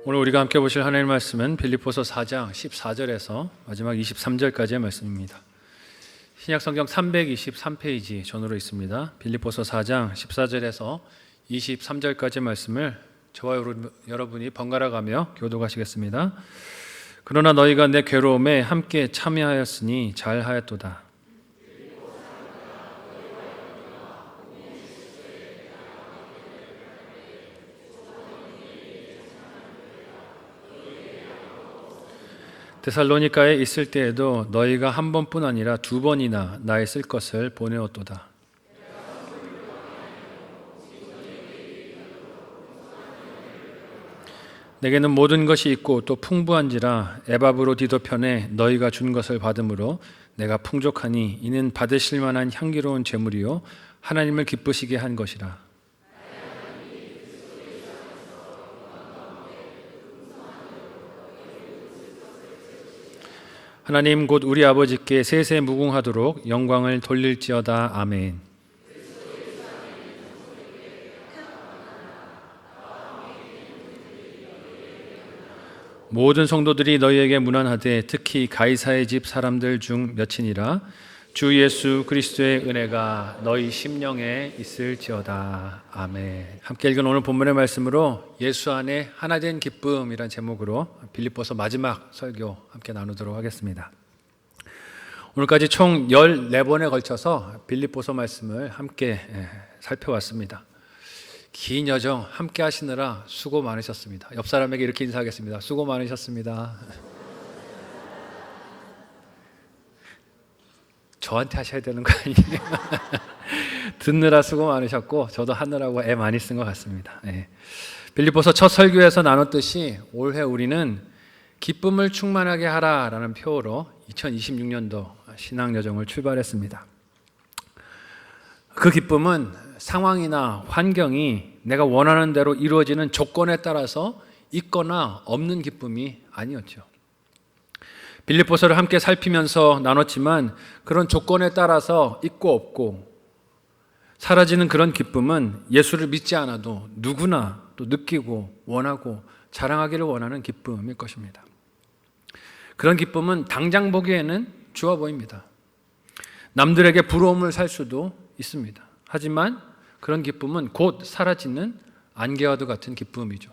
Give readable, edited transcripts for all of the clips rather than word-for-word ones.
오늘 우리가 함께 보실 하나님의 말씀은 빌립보서 4장 14절에서 마지막 23절까지의 말씀입니다. 신약성경 323페이지 전으로 있습니다. 빌립보서 4장 14절에서 23절까지의 말씀을 저와 여러분이 번갈아 가며 교독하시겠습니다. 그러나 너희가 내 괴로움에 함께 참여하였으니 잘하였도다. 데살로니가에 있을 때에도 너희가 한 번뿐 아니라 두 번이나 나의 쓸 것을 보내었도다. 내게는 모든 것이 있고 또 풍부한지라 에바브로디도편에 너희가 준 것을 받음으로 내가 풍족하니 이는 받으실 만한 향기로운 제물이요 하나님을 기쁘시게 한 것이라. 하나님 곧 우리 아버지께 세세 무궁하도록 영광을 돌릴지어다. 아멘. 모든 성도들이 너희에게 문안하되 특히 가이사의 집 사람들 중 몇이니라. 주 예수 그리스도의 은혜가 너희 심령에 있을지어다. 아멘. 함께 읽은 오늘 본문의 말씀으로 예수 안에 하나된 기쁨이란 제목으로 빌립보서 마지막 설교 함께 나누도록 하겠습니다. 오늘까지 총 14번에 걸쳐서 빌립보서 말씀을 함께 살펴왔습니다. 긴 여정 함께 하시느라 수고 많으셨습니다. 옆 사람에게 이렇게 인사하겠습니다. 수고 많으셨습니다. 저한테 하셔야 되는 거 아니에요? 듣느라 수고 많으셨고 저도 하느라고 애 많이 쓴 것 같습니다. 빌립보서 첫 설교에서 나눴듯이 올해 우리는 기쁨을 충만하게 하라라는 표어로 2026년도 신앙여정을 출발했습니다. 그 기쁨은 상황이나 환경이 내가 원하는 대로 이루어지는 조건에 따라서 있거나 없는 기쁨이 아니었죠. 빌립보서를 함께 살피면서 나눴지만 그런 조건에 따라서 있고 없고 사라지는 그런 기쁨은 예수를 믿지 않아도 누구나 또 느끼고 원하고 자랑하기를 원하는 기쁨일 것입니다. 그런 기쁨은 당장 보기에는 좋아 보입니다. 남들에게 부러움을 살 수도 있습니다. 하지만 그런 기쁨은 곧 사라지는 안개와도 같은 기쁨이죠.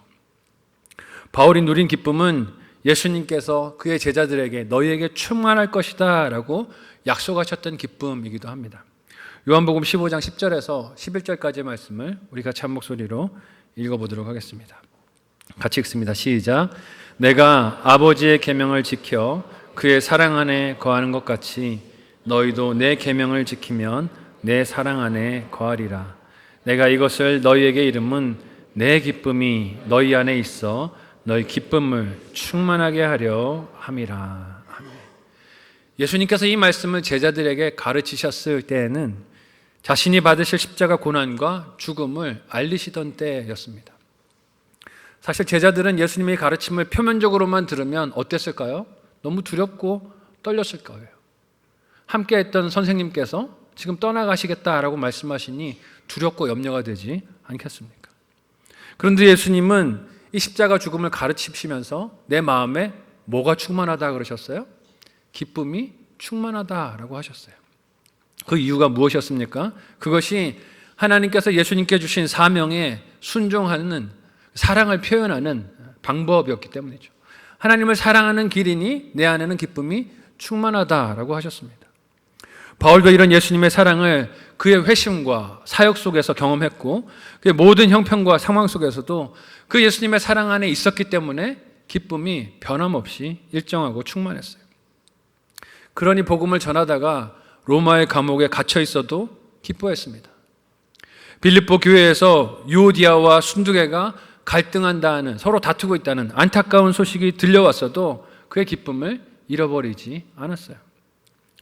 바울이 누린 기쁨은 예수님께서 그의 제자들에게 너희에게 충만할 것이다 라고 약속하셨던 기쁨이기도 합니다. 요한복음 15장 10절에서 11절까지의 말씀을 우리 같이 한 목소리로 읽어보도록 하겠습니다. 같이 읽습니다. 시작. 내가 아버지의 계명을 지켜 그의 사랑 안에 거하는 것 같이 너희도 내 계명을 지키면 내 사랑 안에 거하리라. 내가 이것을 너희에게 이름은 내 기쁨이 너희 안에 있어 너희 기쁨을 충만하게 하려 함이라. 예수님께서 이 말씀을 제자들에게 가르치셨을 때에는 자신이 받으실 십자가 고난과 죽음을 알리시던 때였습니다. 사실 제자들은 예수님의 가르침을 표면적으로만 들으면 어땠을까요? 너무 두렵고 떨렸을 거예요. 함께 했던 선생님께서 지금 떠나가시겠다라고 말씀하시니 두렵고 염려가 되지 않겠습니까? 그런데 예수님은 이 십자가 죽음을 가르치시면서 내 마음에 뭐가 충만하다 그러셨어요? 기쁨이 충만하다라고 하셨어요. 그 이유가 무엇이었습니까? 그것이 하나님께서 예수님께 주신 사명에 순종하는 사랑을 표현하는 방법이었기 때문이죠. 하나님을 사랑하는 길이니 내 안에는 기쁨이 충만하다라고 하셨습니다. 바울도 이런 예수님의 사랑을 그의 회심과 사역 속에서 경험했고 그의 모든 형편과 상황 속에서도 그 예수님의 사랑 안에 있었기 때문에 기쁨이 변함없이 일정하고 충만했어요. 그러니 복음을 전하다가 로마의 감옥에 갇혀 있어도 기뻐했습니다. 빌립보 교회에서 유오디아와 순두개가 갈등한다는, 서로 다투고 있다는 안타까운 소식이 들려왔어도 그의 기쁨을 잃어버리지 않았어요.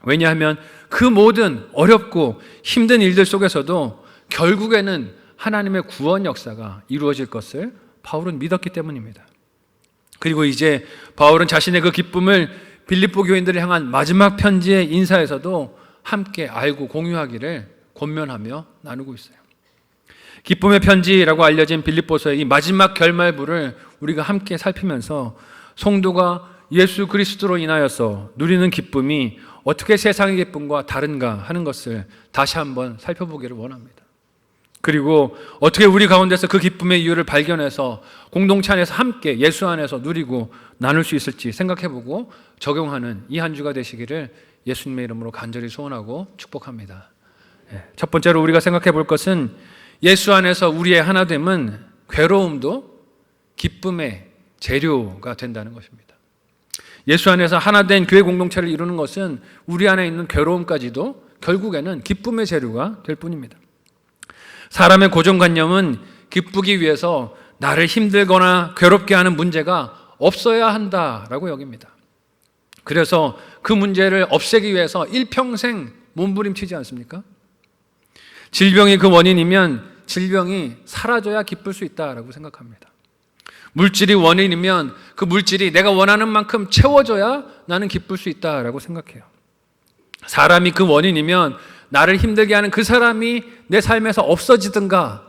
왜냐하면 그 모든 어렵고 힘든 일들 속에서도 결국에는 하나님의 구원 역사가 이루어질 것을 바울은 믿었기 때문입니다. 그리고 이제 바울은 자신의 그 기쁨을 빌립보 교인들을 향한 마지막 편지의 인사에서도 함께 알고 공유하기를 권면하며 나누고 있어요. 기쁨의 편지라고 알려진 빌립보서의 이 마지막 결말부를 우리가 함께 살피면서 성도가 예수 그리스도로 인하여서 누리는 기쁨이 어떻게 세상의 기쁨과 다른가 하는 것을 다시 한번 살펴보기를 원합니다. 그리고 어떻게 우리 가운데서 그 기쁨의 이유를 발견해서 공동체 안에서 함께 예수 안에서 누리고 나눌 수 있을지 생각해보고 적용하는 이 한 주가 되시기를 예수님의 이름으로 간절히 소원하고 축복합니다. 첫 번째로 우리가 생각해 볼 것은 예수 안에서 우리의 하나됨은 괴로움도 기쁨의 재료가 된다는 것입니다. 예수 안에서 하나된 교회 공동체를 이루는 것은 우리 안에 있는 괴로움까지도 결국에는 기쁨의 재료가 될 뿐입니다. 사람의 고정관념은 기쁘기 위해서 나를 힘들거나 괴롭게 하는 문제가 없어야 한다라고 여깁니다. 그래서 그 문제를 없애기 위해서 일평생 몸부림치지 않습니까? 질병이 그 원인이면 질병이 사라져야 기쁠 수 있다라고 생각합니다. 물질이 원인이면 그 물질이 내가 원하는 만큼 채워져야 나는 기쁠 수 있다라고 생각해요. 사람이 그 원인이면 나를 힘들게 하는 그 사람이 내 삶에서 없어지든가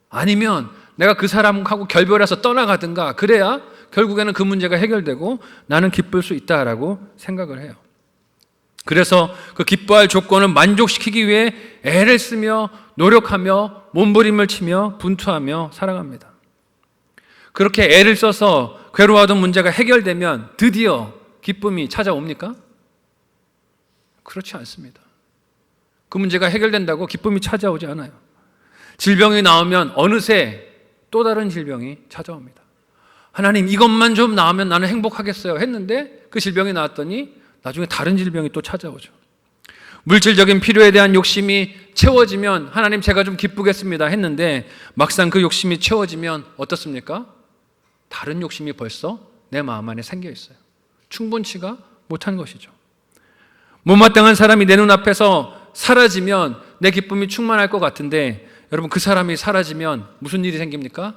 아니면 내가 그 사람하고 결별해서 떠나가든가 그래야 결국에는 그 문제가 해결되고 나는 기쁠 수 있다라고 생각을 해요. 그래서 그 기뻐할 조건을 만족시키기 위해 애를 쓰며 노력하며 몸부림을 치며 분투하며 살아갑니다. 그렇게 애를 써서 괴로워하던 문제가 해결되면 드디어 기쁨이 찾아옵니까? 그렇지 않습니다. 그 문제가 해결된다고 기쁨이 찾아오지 않아요. 질병이 나오면 어느새 또 다른 질병이 찾아옵니다. 하나님, 이것만 좀 나으면 나는 행복하겠어요 했는데 그 질병이 나왔더니 나중에 다른 질병이 또 찾아오죠. 물질적인 필요에 대한 욕심이 채워지면 하나님, 제가 좀 기쁘겠습니다 했는데 막상 그 욕심이 채워지면 어떻습니까? 다른 욕심이 벌써 내 마음 안에 생겨 있어요. 충분치가 못한 것이죠. 못마땅한 사람이 내 눈앞에서 사라지면 내 기쁨이 충만할 것 같은데 여러분, 그 사람이 사라지면 무슨 일이 생깁니까?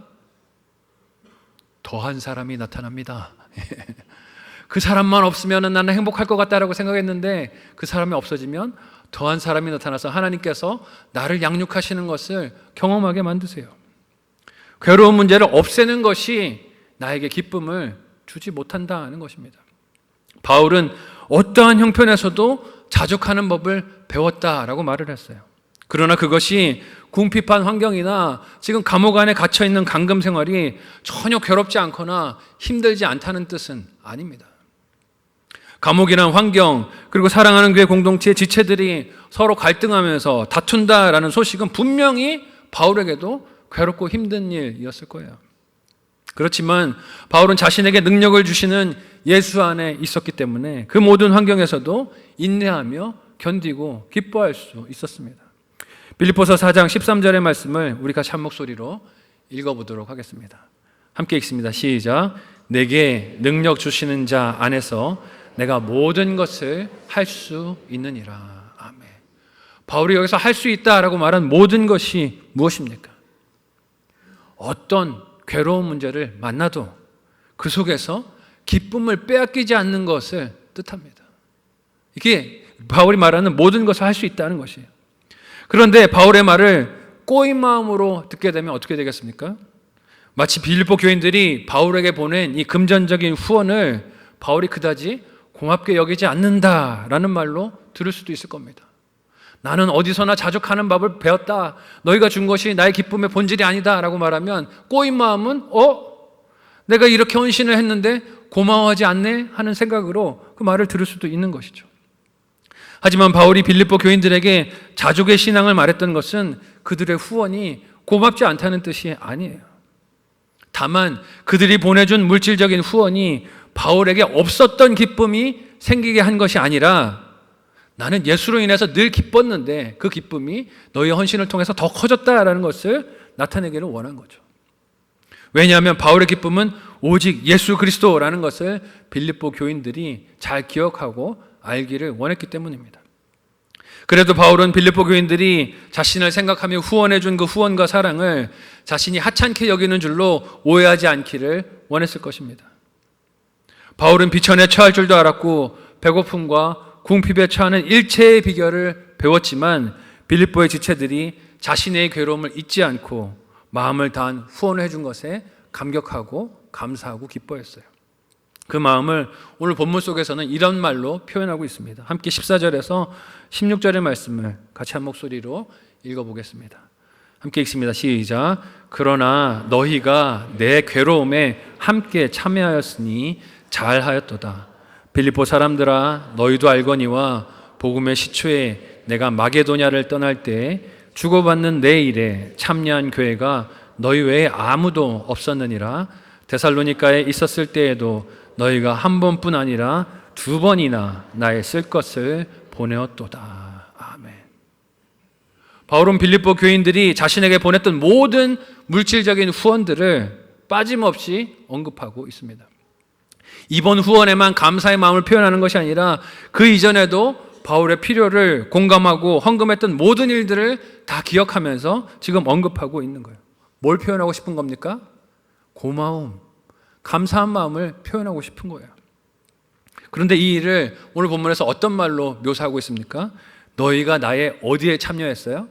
더한 사람이 나타납니다. 그 사람만 없으면 나는 행복할 것 같다라고 생각했는데 그 사람이 없어지면 더한 사람이 나타나서 하나님께서 나를 양육하시는 것을 경험하게 만드세요. 괴로운 문제를 없애는 것이 나에게 기쁨을 주지 못한다는 것입니다. 바울은 어떠한 형편에서도 자족하는 법을 배웠다라고 말을 했어요. 그러나 그것이 궁핍한 환경이나 지금 감옥 안에 갇혀있는 감금 생활이 전혀 괴롭지 않거나 힘들지 않다는 뜻은 아닙니다. 감옥이란 환경, 그리고 사랑하는 교회 공동체의 지체들이 서로 갈등하면서 다툰다라는 소식은 분명히 바울에게도 괴롭고 힘든 일이었을 거예요. 그렇지만 바울은 자신에게 능력을 주시는 예수 안에 있었기 때문에 그 모든 환경에서도 인내하며 견디고 기뻐할 수 있었습니다. 빌립보서 4장 13절의 말씀을 우리 같이 한 목소리로 읽어보도록 하겠습니다. 함께 읽습니다. 시작. 내게 능력 주시는 자 안에서 내가 모든 것을 할 수 있느니라. 아멘. 바울이 여기서 할 수 있다라고 말한 모든 것이 무엇입니까? 어떤 괴로운 문제를 만나도 그 속에서 기쁨을 빼앗기지 않는 것을 뜻합니다. 이게 바울이 말하는 모든 것을 할 수 있다는 것이에요. 그런데 바울의 말을 꼬인 마음으로 듣게 되면 어떻게 되겠습니까? 마치 빌립보 교인들이 바울에게 보낸 이 금전적인 후원을 바울이 그다지 고맙게 여기지 않는다라는 말로 들을 수도 있을 겁니다. 나는 어디서나 자족하는 법을 배웠다. 너희가 준 것이 나의 기쁨의 본질이 아니다 라고 말하면 꼬인 마음은 내가 이렇게 헌신을 했는데 고마워하지 않네 하는 생각으로 그 말을 들을 수도 있는 것이죠. 하지만 바울이 빌립보 교인들에게 자족의 신앙을 말했던 것은 그들의 후원이 고맙지 않다는 뜻이 아니에요. 다만 그들이 보내준 물질적인 후원이 바울에게 없었던 기쁨이 생기게 한 것이 아니라 나는 예수로 인해서 늘 기뻤는데 그 기쁨이 너희 헌신을 통해서 더 커졌다라는 것을 나타내기를 원한 거죠. 왜냐하면 바울의 기쁨은 오직 예수 그리스도라는 것을 빌립보 교인들이 잘 기억하고 알기를 원했기 때문입니다. 그래도 바울은 빌립보 교인들이 자신을 생각하며 후원해 준 그 후원과 사랑을 자신이 하찮게 여기는 줄로 오해하지 않기를 원했을 것입니다. 바울은 비천에 처할 줄도 알았고 배고픔과 궁핍에 처하는 일체의 비결을 배웠지만 빌립보의 지체들이 자신의 괴로움을 잊지 않고 마음을 다한 후원을 해준 것에 감격하고 감사하고 기뻐했어요. 그 마음을 오늘 본문 속에서는 이런 말로 표현하고 있습니다. 함께 14절에서 16절의 말씀을 같이 한 목소리로 읽어보겠습니다. 함께 읽습니다. 시작. 그러나 너희가 내 괴로움에 함께 참여하였으니 잘하였도다. 빌립보 사람들아, 너희도 알거니와 복음의 시초에 내가 마게도냐를 떠날 때 주고받는 내 일에 참여한 교회가 너희 외에 아무도 없었느니라. 데살로니가에 있었을 때에도 너희가 한 번뿐 아니라 두 번이나 나의 쓸 것을 보내었도다. 아멘. 바울은 빌립보 교인들이 자신에게 보냈던 모든 물질적인 후원들을 빠짐없이 언급하고 있습니다. 이번 후원에만 감사의 마음을 표현하는 것이 아니라 그 이전에도 바울의 필요를 공감하고 헌금했던 모든 일들을 다 기억하면서 지금 언급하고 있는 거예요. 뭘 표현하고 싶은 겁니까? 고마움, 감사한 마음을 표현하고 싶은 거예요. 그런데 이 일을 오늘 본문에서 어떤 말로 묘사하고 있습니까? 너희가 나의 어디에 참여했어요?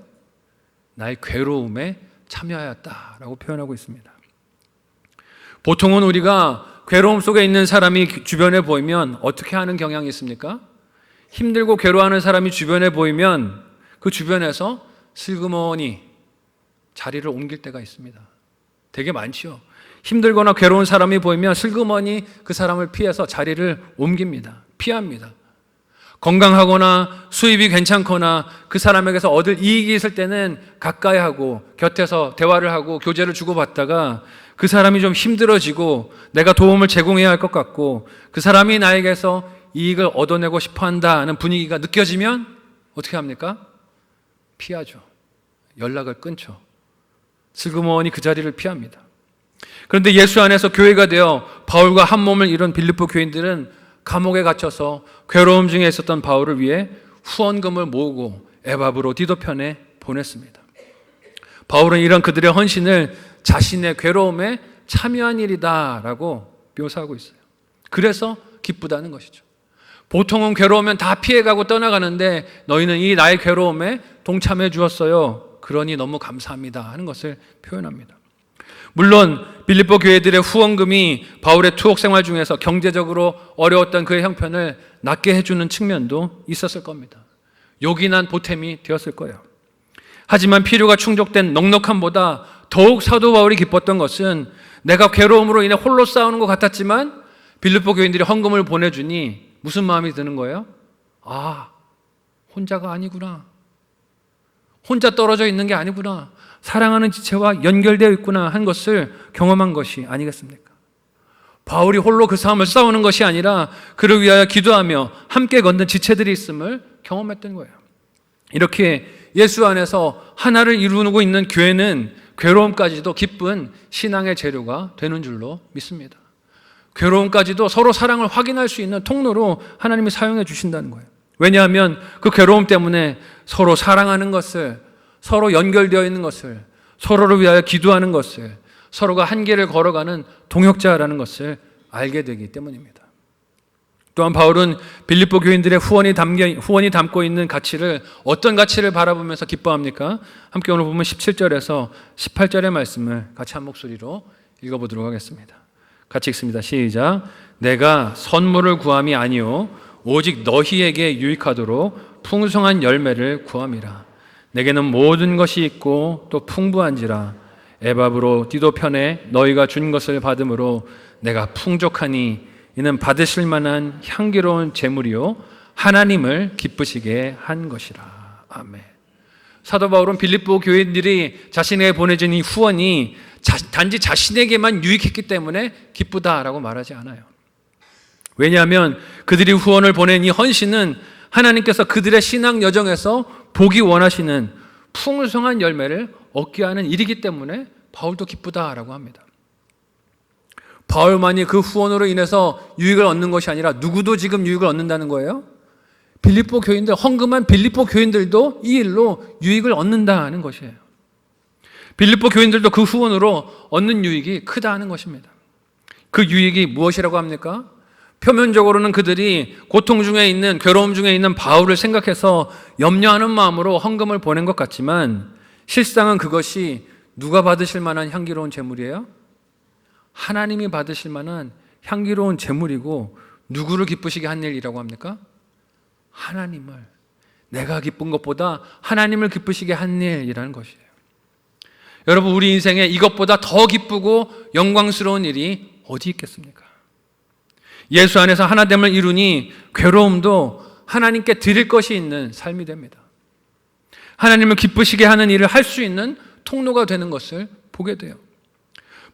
나의 괴로움에 참여하였다라고 표현하고 있습니다. 보통은 우리가 괴로움 속에 있는 사람이 주변에 보이면 어떻게 하는 경향이 있습니까? 힘들고 괴로워하는 사람이 주변에 보이면 그 주변에서 슬그머니 자리를 옮길 때가 있습니다. 되게 많지요. 힘들거나 괴로운 사람이 보이면 슬그머니 그 사람을 피해서 자리를 옮깁니다. 피합니다. 건강하거나 수입이 괜찮거나 그 사람에게서 얻을 이익이 있을 때는 가까이 하고 곁에서 대화를 하고 교제를 주고받다가 그 사람이 좀 힘들어지고 내가 도움을 제공해야 할 것 같고 그 사람이 나에게서 이익을 얻어내고 싶어 한다는 분위기가 느껴지면 어떻게 합니까? 피하죠. 연락을 끊죠. 슬그머니 그 자리를 피합니다. 그런데 예수 안에서 교회가 되어 바울과 한 몸을 이룬 빌립보 교인들은 감옥에 갇혀서 괴로움 중에 있었던 바울을 위해 후원금을 모으고 에바브로 디도편에 보냈습니다. 바울은 이런 그들의 헌신을 자신의 괴로움에 참여한 일이다라고 묘사하고 있어요. 그래서 기쁘다는 것이죠. 보통은 괴로우면 다 피해가고 떠나가는데 너희는 이 나의 괴로움에 동참해 주었어요. 그러니 너무 감사합니다 하는 것을 표현합니다. 물론 빌립보 교회들의 후원금이 바울의 투옥 생활 중에서 경제적으로 어려웠던 그의 형편을 낫게 해주는 측면도 있었을 겁니다. 요긴한 보탬이 되었을 거예요. 하지만 필요가 충족된 넉넉함보다 더욱 사도 바울이 기뻤던 것은 내가 괴로움으로 인해 홀로 싸우는 것 같았지만 빌립보 교인들이 헌금을 보내주니 무슨 마음이 드는 거예요? 아, 혼자가 아니구나. 혼자 떨어져 있는 게 아니구나. 사랑하는 지체와 연결되어 있구나 한 것을 경험한 것이 아니겠습니까? 바울이 홀로 그 싸움을 싸우는 것이 아니라 그를 위하여 기도하며 함께 걷는 지체들이 있음을 경험했던 거예요. 이렇게 예수 안에서 하나를 이루고 있는 교회는 괴로움까지도 기쁜 신앙의 재료가 되는 줄로 믿습니다. 괴로움까지도 서로 사랑을 확인할 수 있는 통로로 하나님이 사용해 주신다는 거예요. 왜냐하면 그 괴로움 때문에 서로 사랑하는 것을, 서로 연결되어 있는 것을, 서로를 위하여 기도하는 것을, 서로가 한 길을 걸어가는 동역자라는 것을 알게 되기 때문입니다. 또한 바울은 빌립보 교인들의 후원이 담고 있는 가치를, 어떤 가치를 바라보면서 기뻐합니까? 함께 오늘 보면 17절에서 18절의 말씀을 같이 한 목소리로 읽어보도록 하겠습니다. 같이 읽습니다. 시작. 내가 선물을 구함이 아니요 오직 너희에게 유익하도록 풍성한 열매를 구함이라. 내게는 모든 것이 있고 또 풍부한지라. 에바브로 디도편에 너희가 준 것을 받음으로 내가 풍족하니 이는 받으실 만한 향기로운 제물이요 하나님을 기쁘시게 한 것이라. 아멘. 사도 바울은 빌립보 교인들이 자신에게 보내준 이 후원이 단지 자신에게만 유익했기 때문에 기쁘다라고 말하지 않아요. 왜냐하면 그들이 후원을 보낸 이 헌신은 하나님께서 그들의 신앙 여정에서 보기 원하시는 풍성한 열매를 얻게 하는 일이기 때문에 바울도 기쁘다라고 합니다. 바울만이 그 후원으로 인해서 유익을 얻는 것이 아니라 누구도 지금 유익을 얻는다는 거예요? 빌립보 교인들, 헌금한 빌립보 교인들도 이 일로 유익을 얻는다는 것이에요. 빌립보 교인들도 그 후원으로 얻는 유익이 크다는 것입니다. 그 유익이 무엇이라고 합니까? 표면적으로는 그들이 고통 중에 있는, 괴로움 중에 있는 바울을 생각해서 염려하는 마음으로 헌금을 보낸 것 같지만 실상은 그것이 누가 받으실 만한 향기로운 제물이에요? 하나님이 받으실 만한 향기로운 제물이고, 누구를 기쁘시게 한 일이라고 합니까? 하나님을, 내가 기쁜 것보다 하나님을 기쁘시게 한 일이라는 것이에요. 여러분, 우리 인생에 이것보다 더 기쁘고 영광스러운 일이 어디 있겠습니까? 예수 안에서 하나됨을 이루니 괴로움도 하나님께 드릴 것이 있는 삶이 됩니다. 하나님을 기쁘시게 하는 일을 할 수 있는 통로가 되는 것을 보게 돼요.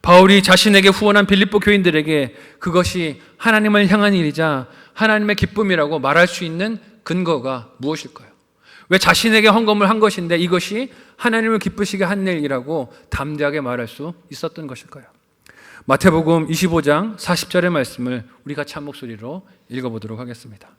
바울이 자신에게 후원한 빌립보 교인들에게 그것이 하나님을 향한 일이자 하나님의 기쁨이라고 말할 수 있는 근거가 무엇일까요? 왜 자신에게 헌금을 한 것인데 이것이 하나님을 기쁘시게 한 일이라고 담대하게 말할 수 있었던 것일까요? 마태복음 25장 40절의 말씀을 우리 같이 한 목소리로 읽어보도록 하겠습니다.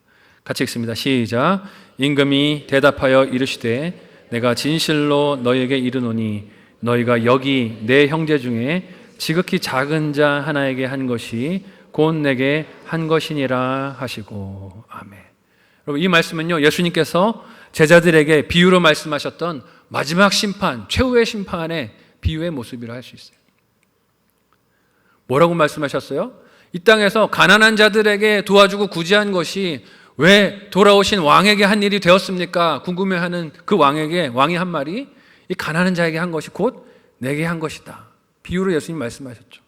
같이 읽습니다. 시작. 임금이 대답하여 이르시되 내가 진실로 너희에게 이르노니 너희가 여기 내 형제 중에 지극히 작은 자 하나에게 한 것이 곧 내게 한 것이니라 하시고. 아멘. 여러분, 이 말씀은요, 예수님께서 제자들에게 비유로 말씀하셨던 마지막 심판, 최후의 심판의 비유의 모습이라 할 수 있어요. 뭐라고 말씀하셨어요? 이 땅에서 가난한 자들에게 도와주고 구제한 것이 왜 돌아오신 왕에게 한 일이 되었습니까? 궁금해하는 그 왕에게 왕이 한 말이 이 가난한 자에게 한 것이 곧 내게 한 것이다. 비유로 예수님 말씀하셨죠.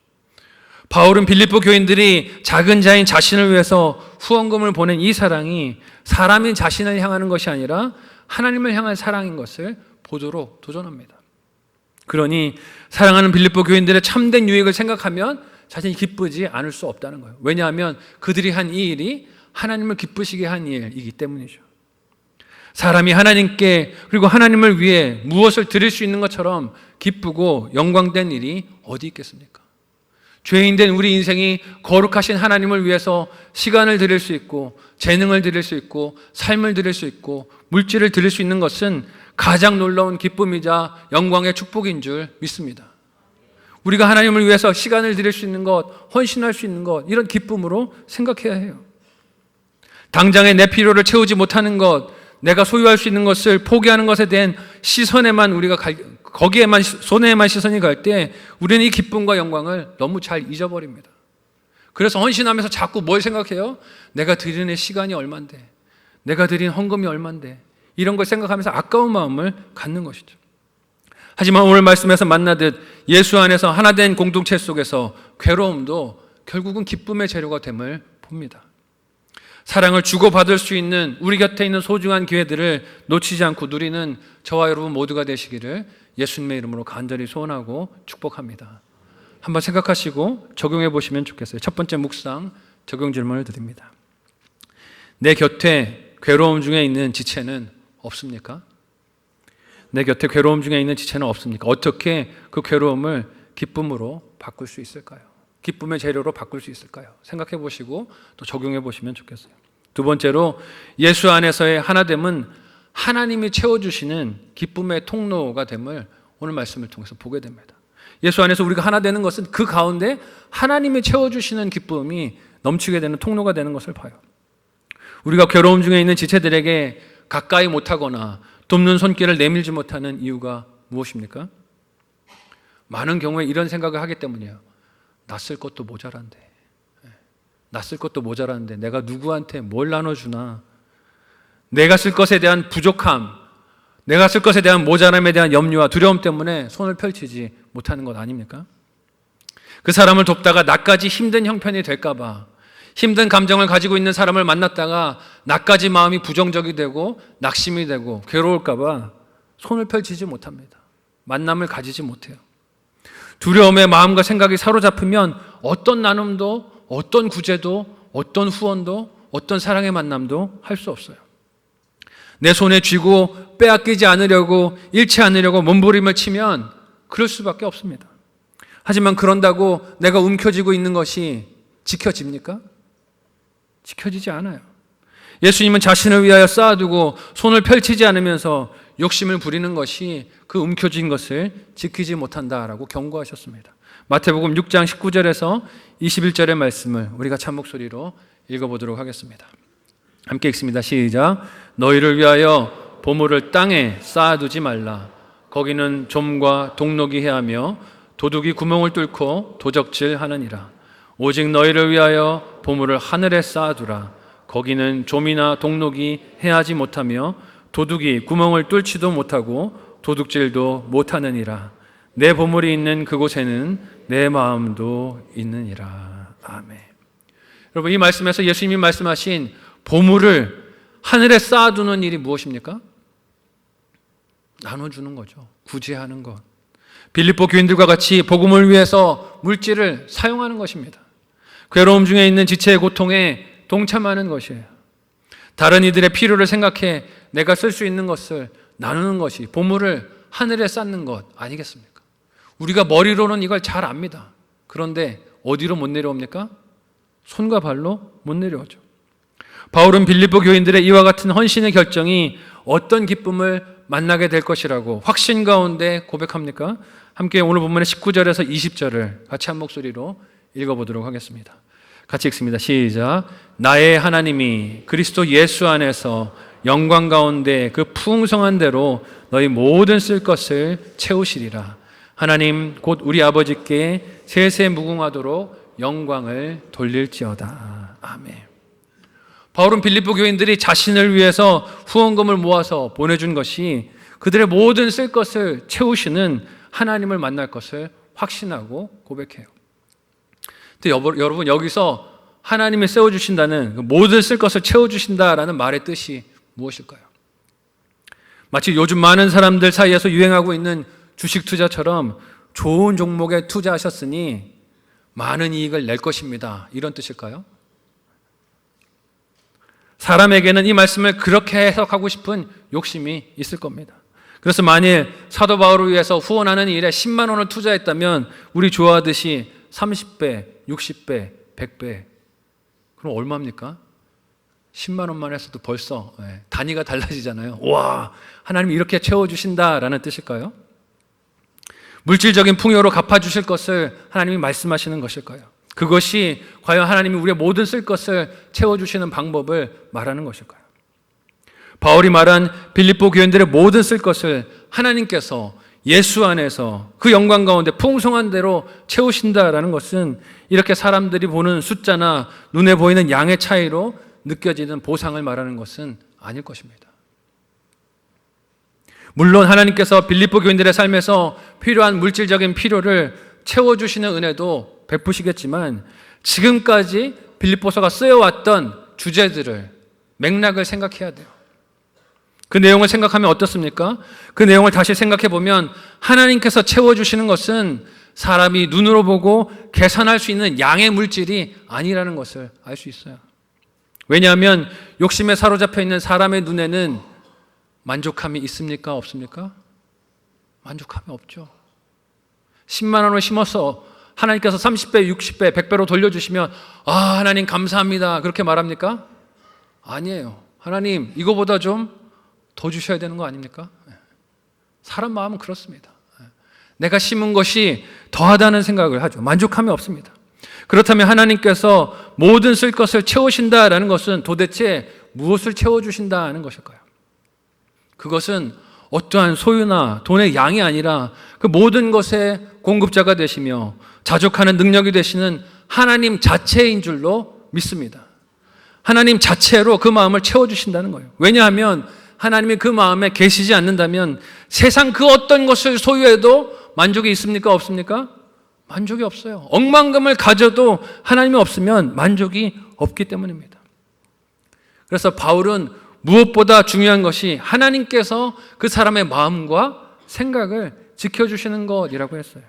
바울은 빌립보 교인들이 작은 자인 자신을 위해서 후원금을 보낸 이 사랑이 사람인 자신을 향하는 것이 아니라 하나님을 향한 사랑인 것을 보도록 도전합니다. 그러니 사랑하는 빌립보 교인들의 참된 유익을 생각하면 자신이 기쁘지 않을 수 없다는 거예요. 왜냐하면 그들이 한 이 일이 하나님을 기쁘시게 한 일이기 때문이죠. 사람이 하나님께 그리고 하나님을 위해 무엇을 드릴 수 있는 것처럼 기쁘고 영광된 일이 어디 있겠습니까? 죄인된 우리 인생이 거룩하신 하나님을 위해서 시간을 드릴 수 있고 재능을 드릴 수 있고 삶을 드릴 수 있고 물질을 드릴 수 있는 것은 가장 놀라운 기쁨이자 영광의 축복인 줄 믿습니다. 우리가 하나님을 위해서 시간을 드릴 수 있는 것, 헌신할 수 있는 것, 이런 기쁨으로 생각해야 해요. 당장의 내 필요를 채우지 못하는 것, 내가 소유할 수 있는 것을 포기하는 것에 대한 시선에만 우리가 거기에만 손에만 시선이 갈 때 우리는 이 기쁨과 영광을 너무 잘 잊어버립니다. 그래서 헌신하면서 자꾸 뭘 생각해요? 내가 드리는 시간이 얼만데, 내가 드린 헌금이 얼만데, 이런 걸 생각하면서 아까운 마음을 갖는 것이죠. 하지만 오늘 말씀에서 만나듯 예수 안에서 하나된 공동체 속에서 괴로움도 결국은 기쁨의 재료가 됨을 봅니다. 사랑을 주고받을 수 있는 우리 곁에 있는 소중한 기회들을 놓치지 않고 누리는 저와 여러분 모두가 되시기를 예수님의 이름으로 간절히 소원하고 축복합니다. 한번 생각하시고 적용해 보시면 좋겠어요. 첫 번째 묵상 적용 질문을 드립니다. 내 곁에 괴로움 중에 있는 지체는 없습니까? 내 곁에 괴로움 중에 있는 지체는 없습니까? 어떻게 그 괴로움을 기쁨으로 바꿀 수 있을까요? 기쁨의 재료로 바꿀 수 있을까요? 생각해 보시고 또 적용해 보시면 좋겠어요. 두 번째로 예수 안에서의 하나됨은 하나님이 채워주시는 기쁨의 통로가 됨을 오늘 말씀을 통해서 보게 됩니다. 예수 안에서 우리가 하나 되는 것은 그 가운데 하나님이 채워주시는 기쁨이 넘치게 되는 통로가 되는 것을 봐요. 우리가 괴로움 중에 있는 지체들에게 가까이 못하거나 돕는 손길을 내밀지 못하는 이유가 무엇입니까? 많은 경우에 이런 생각을 하기 때문이에요. 낯설 것도 모자란데, 낯설 것도 모자란데 내가 누구한테 뭘 나눠주나, 내가 쓸 것에 대한 부족함, 내가 쓸 것에 대한 모자람에 대한 염려와 두려움 때문에 손을 펼치지 못하는 것 아닙니까? 그 사람을 돕다가 나까지 힘든 형편이 될까 봐, 힘든 감정을 가지고 있는 사람을 만났다가 나까지 마음이 부정적이 되고 낙심이 되고 괴로울까 봐 손을 펼치지 못합니다. 만남을 가지지 못해요. 두려움의 마음과 생각이 사로잡히면 어떤 나눔도, 어떤 구제도, 어떤 후원도, 어떤 사랑의 만남도 할 수 없어요. 내 손에 쥐고 빼앗기지 않으려고, 잃지 않으려고 몸부림을 치면 그럴 수밖에 없습니다. 하지만 그런다고 내가 움켜쥐고 있는 것이 지켜집니까? 지켜지지 않아요. 예수님은 자신을 위하여 쌓아두고 손을 펼치지 않으면서 욕심을 부리는 것이 그 움켜쥔 것을 지키지 못한다라고 경고하셨습니다. 마태복음 6장 19절에서 21절의 말씀을 우리가 참 목소리로 읽어보도록 하겠습니다. 함께 읽습니다. 시작. 너희를 위하여 보물을 땅에 쌓아두지 말라. 거기는 좀과 동록이 해하며 도둑이 구멍을 뚫고 도적질하느니라. 오직 너희를 위하여 보물을 하늘에 쌓아두라. 거기는 좀이나 동록이 해하지 못하며 도둑이 구멍을 뚫지도 못하고 도둑질도 못하느니라. 내 보물이 있는 그곳에는 내 마음도 있느니라. 아멘. 여러분, 이 말씀에서 예수님이 말씀하신 보물을 하늘에 쌓아두는 일이 무엇입니까? 나눠주는 거죠. 구제하는 것. 빌립보 교인들과 같이 복음을 위해서 물질을 사용하는 것입니다. 괴로움 중에 있는 지체의 고통에 동참하는 것이에요. 다른 이들의 필요를 생각해 내가 쓸 수 있는 것을 나누는 것이 보물을 하늘에 쌓는 것 아니겠습니까? 우리가 머리로는 이걸 잘 압니다. 그런데 어디로 못 내려옵니까? 손과 발로 못 내려오죠. 바울은 빌립보 교인들의 이와 같은 헌신의 결정이 어떤 기쁨을 만나게 될 것이라고 확신 가운데 고백합니까? 함께 오늘 본문의 19절에서 20절을 같이 한 목소리로 읽어보도록 하겠습니다. 같이 읽습니다. 시작. 나의 하나님이 그리스도 예수 안에서 영광 가운데 그 풍성한 대로 너희 모든 쓸 것을 채우시리라. 하나님 곧 우리 아버지께 세세 무궁하도록 영광을 돌릴지어다. 아멘. 바울은 빌립보 교인들이 자신을 위해서 후원금을 모아서 보내준 것이 그들의 모든 쓸 것을 채우시는 하나님을 만날 것을 확신하고 고백해요. 근데 여러분, 여기서 하나님이 세워주신다는, 모든 쓸 것을 채워주신다라는 말의 뜻이 무엇일까요? 마치 요즘 많은 사람들 사이에서 유행하고 있는 주식 투자처럼 좋은 종목에 투자하셨으니 많은 이익을 낼 것입니다, 이런 뜻일까요? 사람에게는 이 말씀을 그렇게 해석하고 싶은 욕심이 있을 겁니다. 그래서 만일 사도 바울을 위해서 후원하는 일에 10만 원을 투자했다면 우리 좋아하듯이 30배, 60배, 100배, 그럼 얼마입니까? 10만 원만 했어도 벌써 단위가 달라지잖아요. 와, 하나님이 이렇게 채워주신다라는 뜻일까요? 물질적인 풍요로 갚아주실 것을 하나님이 말씀하시는 것일까요? 그것이 과연 하나님이 우리의 모든 쓸 것을 채워주시는 방법을 말하는 것일까요? 바울이 말한 빌립보 교인들의 모든 쓸 것을 하나님께서 예수 안에서 그 영광 가운데 풍성한 대로 채우신다라는 것은 이렇게 사람들이 보는 숫자나 눈에 보이는 양의 차이로 느껴지는 보상을 말하는 것은 아닐 것입니다. 물론 하나님께서 빌립보 교인들의 삶에서 필요한 물질적인 필요를 채워주시는 은혜도 베푸시겠지만 지금까지 빌립보서가 쓰여왔던 주제들을, 맥락을 생각해야 돼요. 그 내용을 생각하면 어떻습니까? 그 내용을 다시 생각해 보면 하나님께서 채워주시는 것은 사람이 눈으로 보고 계산할 수 있는 양의 물질이 아니라는 것을 알 수 있어요. 왜냐하면 욕심에 사로잡혀 있는 사람의 눈에는 만족함이 있습니까? 없습니까? 만족함이 없죠. 10만 원을 심어서 하나님께서 30배, 60배, 100배로 돌려주시면 하나님 감사합니다, 그렇게 말합니까? 아니에요. 하나님 이거보다 좀 더 주셔야 되는 거 아닙니까? 사람 마음은 그렇습니다. 내가 심은 것이 더하다는 생각을 하죠. 만족함이 없습니다. 그렇다면 하나님께서 모든 쓸 것을 채우신다라는 것은 도대체 무엇을 채워주신다는 것일까요? 그것은 어떠한 소유나 돈의 양이 아니라 그 모든 것의 공급자가 되시며 자족하는 능력이 되시는 하나님 자체인 줄로 믿습니다. 하나님 자체로 그 마음을 채워주신다는 거예요. 왜냐하면 하나님이 그 마음에 계시지 않는다면 세상 그 어떤 것을 소유해도 만족이 있습니까? 없습니까? 만족이 없어요. 억만금을 가져도 하나님이 없으면 만족이 없기 때문입니다. 그래서 바울은 무엇보다 중요한 것이 하나님께서 그 사람의 마음과 생각을 지켜주시는 것이라고 했어요.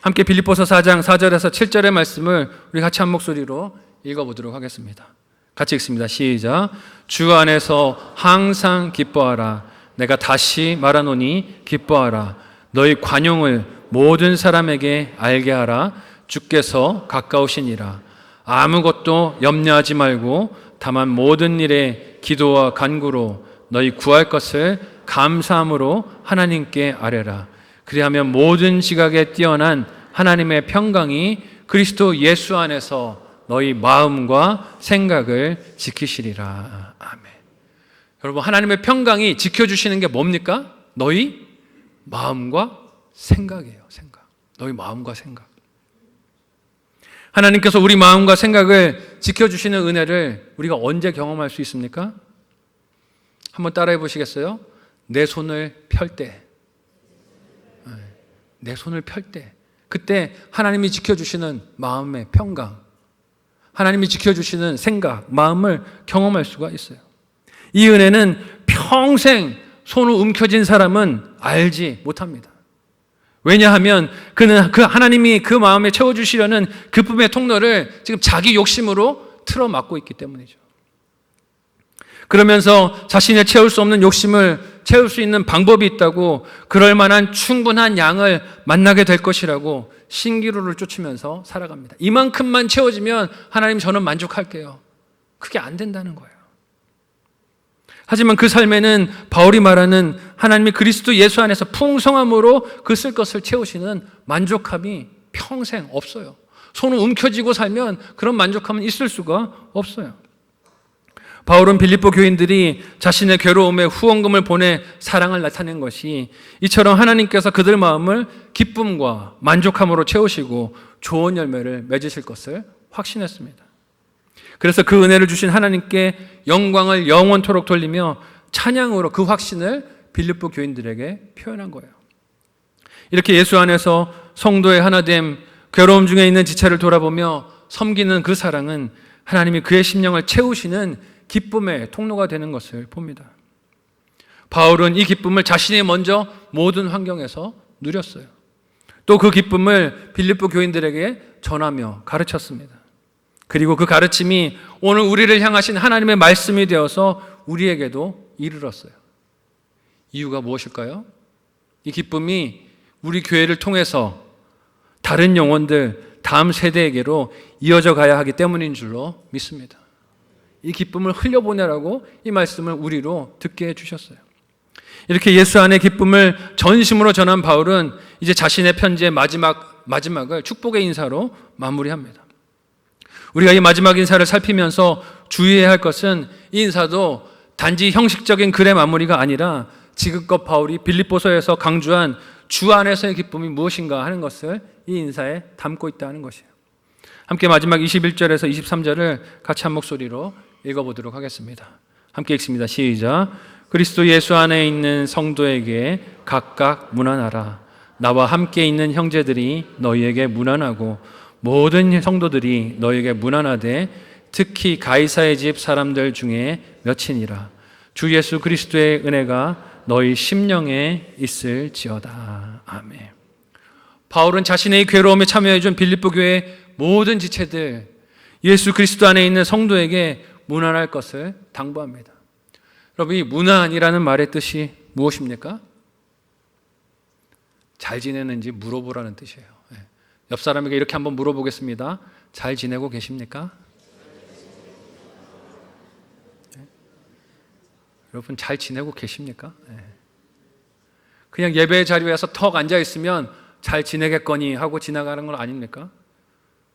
함께 빌립보서 4장 4절에서 7절의 말씀을 우리 같이 한 목소리로 읽어보도록 하겠습니다. 같이 읽습니다. 시작. 주 안에서 항상 기뻐하라. 내가 다시 말하노니 기뻐하라. 너희 관용을 모든 사람에게 알게 하라. 주께서 가까우시니라. 아무것도 염려하지 말고 다만 모든 일에 기도와 간구로 너희 구할 것을 감사함으로 하나님께 아뢰라. 그리하면 모든 지각에 뛰어난 하나님의 평강이 그리스도 예수 안에서 너희 마음과 생각을 지키시리라. 아멘. 여러분, 하나님의 평강이 지켜주시는 게 뭡니까? 너희 마음과 생각이에요. 생각. 너희 마음과 생각. 하나님께서 우리 마음과 생각을 지켜주시는 은혜를 우리가 언제 경험할 수 있습니까? 한번 따라해 보시겠어요? 내 손을 펼 때. 내 손을 펼 때. 그때 하나님이 지켜주시는 마음의 평강, 하나님이 지켜주시는 생각, 마음을 경험할 수가 있어요. 이 은혜는 평생 손을 움켜쥔 사람은 알지 못합니다. 왜냐하면 그는 그 하나님이 그 마음에 채워주시려는 기쁨의 통로를 지금 자기 욕심으로 틀어막고 있기 때문이죠. 그러면서 자신의 채울 수 없는 욕심을 채울 수 있는 방법이 있다고, 그럴 만한 충분한 양을 만나게 될 것이라고 신기루를 쫓으면서 살아갑니다. 이만큼만 채워지면 하나님 저는 만족할게요. 그게 안 된다는 거예요. 하지만 그 삶에는 바울이 말하는 하나님이 그리스도 예수 안에서 풍성함으로 그 쓸 것을 채우시는 만족함이 평생 없어요. 손을 움켜쥐고 살면 그런 만족함은 있을 수가 없어요. 바울은 빌립보 교인들이 자신의 괴로움에 후원금을 보내 사랑을 나타낸 것이 이처럼 하나님께서 그들 마음을 기쁨과 만족함으로 채우시고 좋은 열매를 맺으실 것을 확신했습니다. 그래서 그 은혜를 주신 하나님께 영광을 영원토록 돌리며 찬양으로 그 확신을 빌립보 교인들에게 표현한 거예요. 이렇게 예수 안에서 성도의 하나됨, 괴로움 중에 있는 지체를 돌아보며 섬기는 그 사랑은 하나님이 그의 심령을 채우시는 기쁨의 통로가 되는 것을 봅니다. 바울은 이 기쁨을 자신이 먼저 모든 환경에서 누렸어요. 또 그 기쁨을 빌립보 교인들에게 전하며 가르쳤습니다. 그리고 그 가르침이 오늘 우리를 향하신 하나님의 말씀이 되어서 우리에게도 이르렀어요. 이유가 무엇일까요? 이 기쁨이 우리 교회를 통해서 다른 영혼들, 다음 세대에게로 이어져 가야 하기 때문인 줄로 믿습니다. 이 기쁨을 흘려보내라고 이 말씀을 우리로 듣게 해주셨어요. 이렇게 예수 안의 기쁨을 전심으로 전한 바울은 이제 자신의 편지의 마지막을 축복의 인사로 마무리합니다. 우리가 이 마지막 인사를 살피면서 주의해야 할 것은 이 인사도 단지 형식적인 글의 마무리가 아니라 지금껏 바울이 빌립보서에서 강조한 주 안에서의 기쁨이 무엇인가 하는 것을 이 인사에 담고 있다는 것이에요. 함께 마지막 21절에서 23절을 같이 한 목소리로 읽어보도록 하겠습니다. 함께 읽습니다. 시작. 그리스도 예수 안에 있는 성도에게 각각 문안하라. 나와 함께 있는 형제들이 너희에게 문안하고 모든 성도들이 너희에게 문안하되 특히 가이사의 집 사람들 중에 몇이니라. 주 예수 그리스도의 은혜가 너희 심령에 있을지어다. 아멘. 바울은 자신의 괴로움에 참여해준 빌립보 교회의 모든 지체들, 예수 그리스도 안에 있는 성도에게 문안할 것을 당부합니다. 여러분, 이 문안이라는 말의 뜻이 무엇입니까? 잘 지내는지 물어보라는 뜻이에요. 옆 사람에게 이렇게 한번 물어보겠습니다. 잘 지내고 계십니까? 여러분, 잘 지내고 계십니까? 그냥 예배 자리에서 턱 앉아 있으면 잘 지내겠거니 하고 지나가는 건 아닙니까?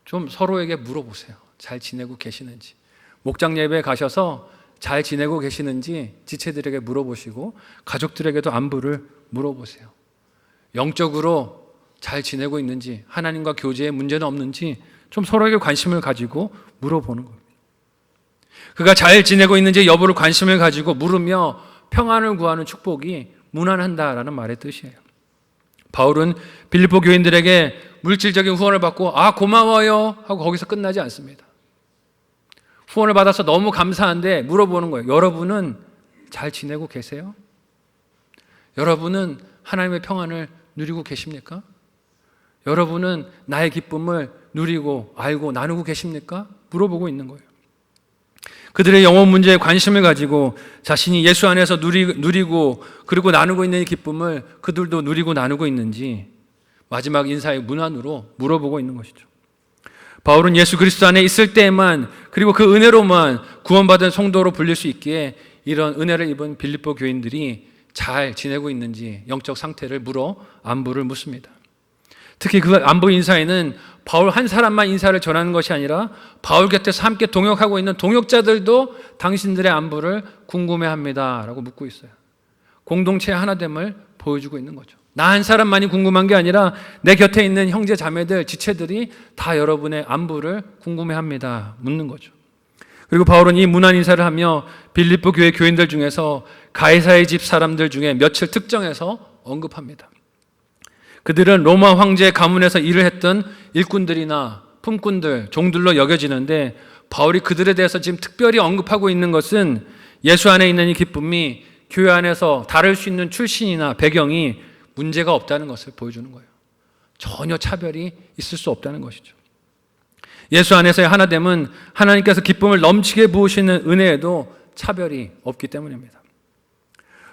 좀 서로에게 물어보세요. 잘 지내고 계시는지. 목장 예배에 가셔서 잘 지내고 계시는지 지체들에게 물어보시고 가족들에게도 안부를 물어보세요. 영적으로 잘 지내고 있는지, 하나님과 교제에 문제는 없는지 좀 서로에게 관심을 가지고 물어보는 겁니다. 그가 잘 지내고 있는지 여부를 관심을 가지고 물으며 평안을 구하는 축복이 문안한다라는 말의 뜻이에요. 바울은 빌립보 교인들에게 물질적인 후원을 받고 고마워요 하고 거기서 끝나지 않습니다. 후원을 받아서 너무 감사한데 물어보는 거예요. 여러분은 잘 지내고 계세요? 여러분은 하나님의 평안을 누리고 계십니까? 여러분은 나의 기쁨을 누리고 알고 나누고 계십니까? 물어보고 있는 거예요. 그들의 영혼 문제에 관심을 가지고 자신이 예수 안에서 누리고 그리고 나누고 있는 이 기쁨을 그들도 누리고 나누고 있는지 마지막 인사의 문안으로 물어보고 있는 것이죠. 바울은 예수 그리스도 안에 있을 때에만, 그리고 그 은혜로만 구원받은 성도로 불릴 수 있기에 이런 은혜를 입은 빌립보 교인들이 잘 지내고 있는지 영적 상태를 물어 안부를 묻습니다. 특히 그 안부 인사에는 바울 한 사람만 인사를 전하는 것이 아니라 바울 곁에서 함께 동역하고 있는 동역자들도 당신들의 안부를 궁금해합니다 라고 묻고 있어요. 공동체의 하나됨을 보여주고 있는 거죠. 나 한 사람만이 궁금한 게 아니라 내 곁에 있는 형제 자매들, 지체들이 다 여러분의 안부를 궁금해합니다. 묻는 거죠. 그리고 바울은 이 문안 인사를 하며 빌립보 교회 교인들 중에서 가이사의 집 사람들 중에 몇을 특정해서 언급합니다. 그들은 로마 황제 가문에서 일을 했던 일꾼들이나 품꾼들, 종들로 여겨지는데 바울이 그들에 대해서 지금 특별히 언급하고 있는 것은 예수 안에 있는 이 기쁨이 교회 안에서 다를 수 있는 출신이나 배경이 문제가 없다는 것을 보여주는 거예요. 전혀 차별이 있을 수 없다는 것이죠. 예수 안에서의 하나됨은 하나님께서 기쁨을 넘치게 부으시는 은혜에도 차별이 없기 때문입니다.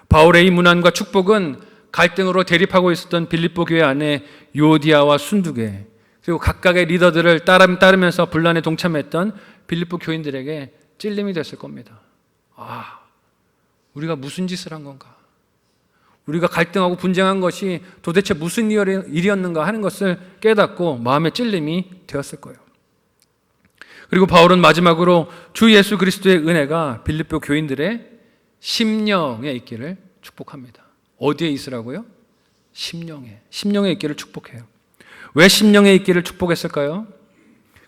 바울의 이 문안과 축복은 갈등으로 대립하고 있었던 빌립보 교회 안에 유오디아와 순두계, 그리고 각각의 리더들을 따르면서 분란에 동참했던 빌립보 교인들에게 찔림이 됐을 겁니다. 우리가 무슨 짓을 한 건가? 우리가 갈등하고 분쟁한 것이 도대체 무슨 일이었는가 하는 것을 깨닫고 마음의 찔림이 되었을 거예요. 그리고 바울은 마지막으로 주 예수 그리스도의 은혜가 빌립보 교인들의 심령에 있기를 축복합니다. 어디에 있으라고요? 심령에 있기를 축복해요. 왜 심령에 있기를 축복했을까요?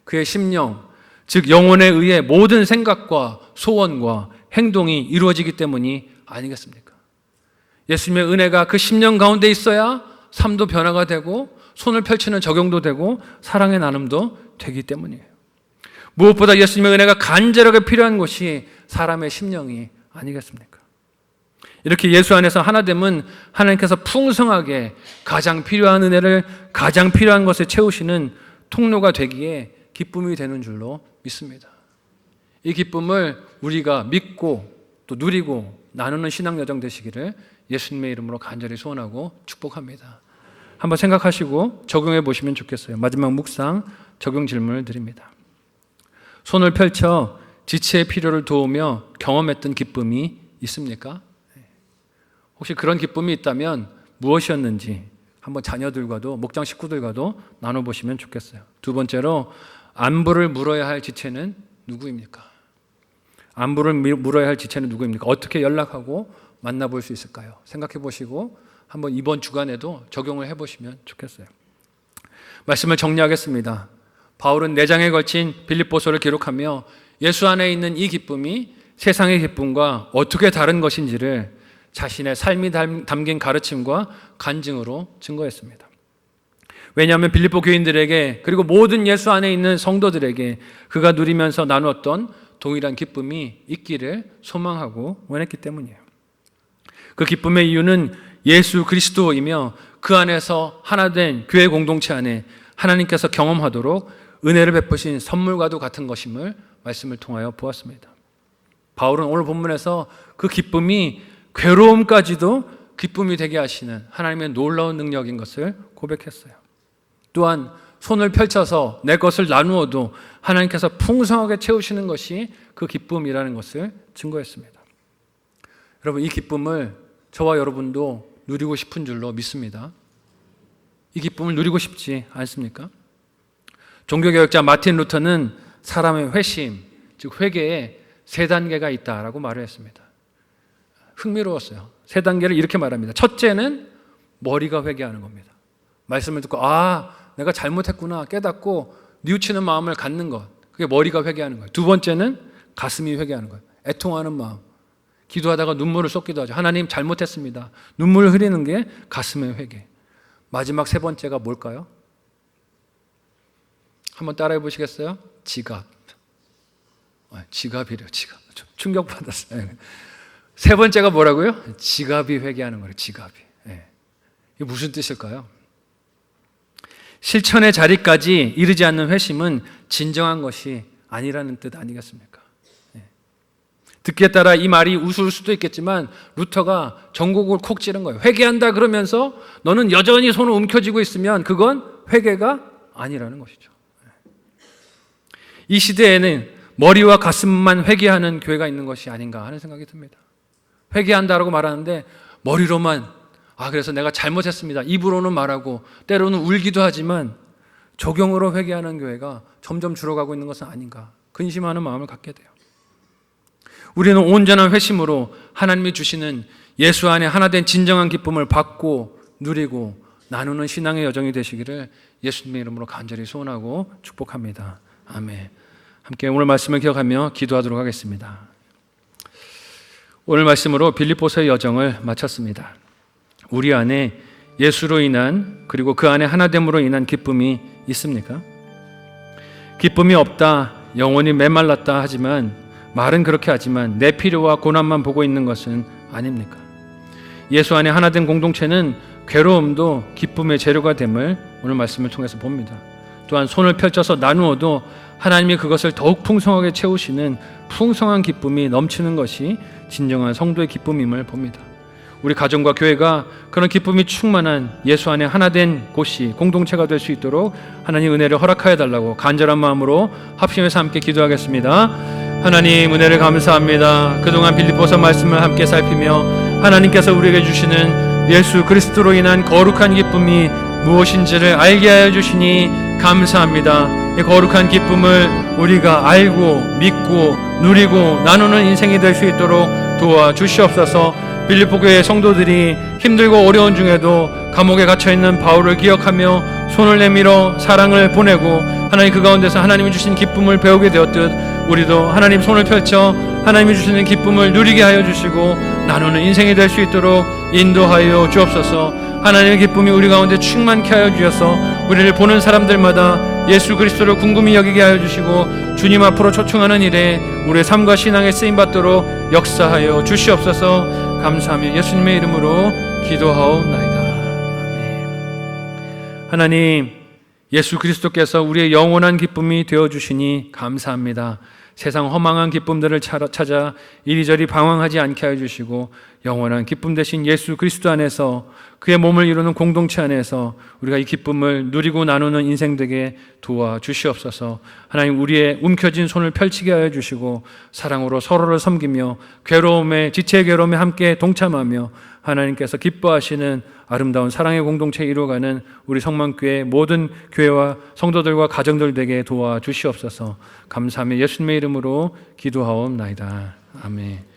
그의 심령, 즉 영혼에 의해 모든 생각과 소원과 행동이 이루어지기 때문이 아니겠습니까? 예수님의 은혜가 그 심령 가운데 있어야 삶도 변화가 되고 손을 펼치는 적용도 되고 사랑의 나눔도 되기 때문이에요. 무엇보다 예수님의 은혜가 간절하게 필요한 것이 사람의 심령이 아니겠습니까? 이렇게 예수 안에서 하나됨은 하나님께서 풍성하게 가장 필요한 은혜를 가장 필요한 것에 채우시는 통로가 되기에 기쁨이 되는 줄로 믿습니다. 이 기쁨을 우리가 믿고 또 누리고 나누는 신앙 여정 되시기를 예수님의 이름으로 간절히 소원하고 축복합니다. 한번 생각하시고 적용해 보시면 좋겠어요. 마지막 묵상 적용 질문을 드립니다. 손을 펼쳐 지체의 필요를 도우며 경험했던 기쁨이 있습니까? 혹시 그런 기쁨이 있다면 무엇이었는지 한번 자녀들과도 목장 식구들과도 나눠보시면 좋겠어요. 두 번째로 안부를 물어야 할 지체는 누구입니까? 안부를 물어야 할 지체는 누구입니까? 어떻게 연락하고 만나볼 수 있을까요? 생각해 보시고 한번 이번 주간에도 적용을 해보시면 좋겠어요. 말씀을 정리하겠습니다. 바울은 4장에 걸친 빌립보서를 기록하며 예수 안에 있는 이 기쁨이 세상의 기쁨과 어떻게 다른 것인지를 자신의 삶이 담긴 가르침과 간증으로 증거했습니다. 왜냐하면 빌립보 교인들에게 그리고 모든 예수 안에 있는 성도들에게 그가 누리면서 나누었던 동일한 기쁨이 있기를 소망하고 원했기 때문이에요. 그 기쁨의 이유는 예수 그리스도이며 그 안에서 하나된 교회 공동체 안에 하나님께서 경험하도록 은혜를 베푸신 선물과도 같은 것임을 말씀을 통하여 보았습니다. 바울은 오늘 본문에서 그 기쁨이 괴로움까지도 기쁨이 되게 하시는 하나님의 놀라운 능력인 것을 고백했어요. 또한 손을 펼쳐서 내 것을 나누어도 하나님께서 풍성하게 채우시는 것이 그 기쁨이라는 것을 증거했습니다. 여러분, 이 기쁨을 저와 여러분도 누리고 싶은 줄로 믿습니다. 이 기쁨을 누리고 싶지 않습니까? 종교개혁자 마틴 루터는 사람의 회심, 즉 회개에 3단계가 있다라고 말을 했습니다. 흥미로웠어요. 3단계를 이렇게 말합니다. 첫째는 머리가 회개하는 겁니다. 말씀을 듣고 내가 잘못했구나 깨닫고 뉘우치는 마음을 갖는 것, 그게 머리가 회개하는 거예요. 두 번째는 가슴이 회개하는 거예요. 애통하는 마음, 기도하다가 눈물을 쏟기도 하죠. 하나님 잘못했습니다. 눈물을 흐리는 게 가슴의 회개. 마지막 3번째가 뭘까요? 한번 따라해 보시겠어요? 지갑. 지갑이래요. 지갑. 좀 충격받았어요. 3번째가 뭐라고요? 지갑이 회개하는 거예요. 지갑이. 이게 무슨 뜻일까요? 실천의 자리까지 이르지 않는 회심은 진정한 것이 아니라는 뜻 아니겠습니까? 듣기에 따라 이 말이 우스울 수도 있겠지만 루터가 전곡을 콕 찌른 거예요. 회개한다 그러면서 너는 여전히 손을 움켜쥐고 있으면 그건 회개가 아니라는 것이죠. 이 시대에는 머리와 가슴만 회개하는 교회가 있는 것이 아닌가 하는 생각이 듭니다. 회개한다라고 말하는데 머리로만 그래서 내가 잘못했습니다. 입으로는 말하고 때로는 울기도 하지만 적용으로 회개하는 교회가 점점 줄어가고 있는 것은 아닌가 근심하는 마음을 갖게 돼요. 우리는 온전한 회심으로 하나님이 주시는 예수 안에 하나된 진정한 기쁨을 받고 누리고 나누는 신앙의 여정이 되시기를 예수님의 이름으로 간절히 소원하고 축복합니다. 아멘. 함께 오늘 말씀을 기억하며 기도하도록 하겠습니다. 오늘 말씀으로 빌립보서의 여정을 마쳤습니다. 우리 안에 예수로 인한 그리고 그 안에 하나됨으로 인한 기쁨이 있습니까? 기쁨이 없다, 영혼이 메말랐다 하지만 말은 그렇게 하지만 내 필요와 고난만 보고 있는 것은 아닙니까? 예수 안에 하나된 공동체는 괴로움도 기쁨의 재료가 됨을 오늘 말씀을 통해서 봅니다. 또한 손을 펼쳐서 나누어도 하나님이 그것을 더욱 풍성하게 채우시는 풍성한 기쁨이 넘치는 것이 진정한 성도의 기쁨임을 봅니다. 우리 가정과 교회가 그런 기쁨이 충만한 예수 안에 하나된 곳이 공동체가 될 수 있도록 하나님 은혜를 허락하여 달라고 간절한 마음으로 합심해서 함께 기도하겠습니다. 하나님 은혜를 감사합니다. 그동안 빌립보서 말씀을 함께 살피며 하나님께서 우리에게 주시는 예수 그리스도로 인한 거룩한 기쁨이 무엇인지를 알게 하여 주시니 감사합니다. 이 거룩한 기쁨을 우리가 알고 믿고 누리고 나누는 인생이 될 수 있도록 도와주시옵소서. 빌립보 교회 성도들이 힘들고 어려운 중에도 감옥에 갇혀있는 바울을 기억하며 손을 내밀어 사랑을 보내고 하나님 그 가운데서 하나님이 주신 기쁨을 배우게 되었듯 우리도 하나님 손을 펼쳐 하나님이 주시는 기쁨을 누리게 하여 주시고 나누는 인생이 될 수 있도록 인도하여 주옵소서. 하나님의 기쁨이 우리 가운데 충만케 하여 주셔서 우리를 보는 사람들마다 예수 그리스도를 궁금히 여기게 하여 주시고 주님 앞으로 초청하는 일에 우리의 삶과 신앙에 쓰임받도록 역사하여 주시옵소서. 감사하며 예수님의 이름으로 기도하옵나이다. 아멘. 하나님, 예수 그리스도께서 우리의 영원한 기쁨이 되어주시니 감사합니다. 세상 허망한 기쁨들을 찾아 이리저리 방황하지 않게 하여 주시고 영원한 기쁨 되신 예수 그리스도 안에서 그의 몸을 이루는 공동체 안에서 우리가 이 기쁨을 누리고 나누는 인생 되게 도와주시옵소서. 하나님, 우리의 움켜진 손을 펼치게 하여 주시고 사랑으로 서로를 섬기며 지체의 괴로움에 함께 동참하며 하나님께서 기뻐하시는 아름다운 사랑의 공동체 이루어가는 우리 성만교회 모든 교회와 성도들과 가정들 되게 도와주시옵소서. 감사하며 예수님의 이름으로 기도하옵나이다. 아멘.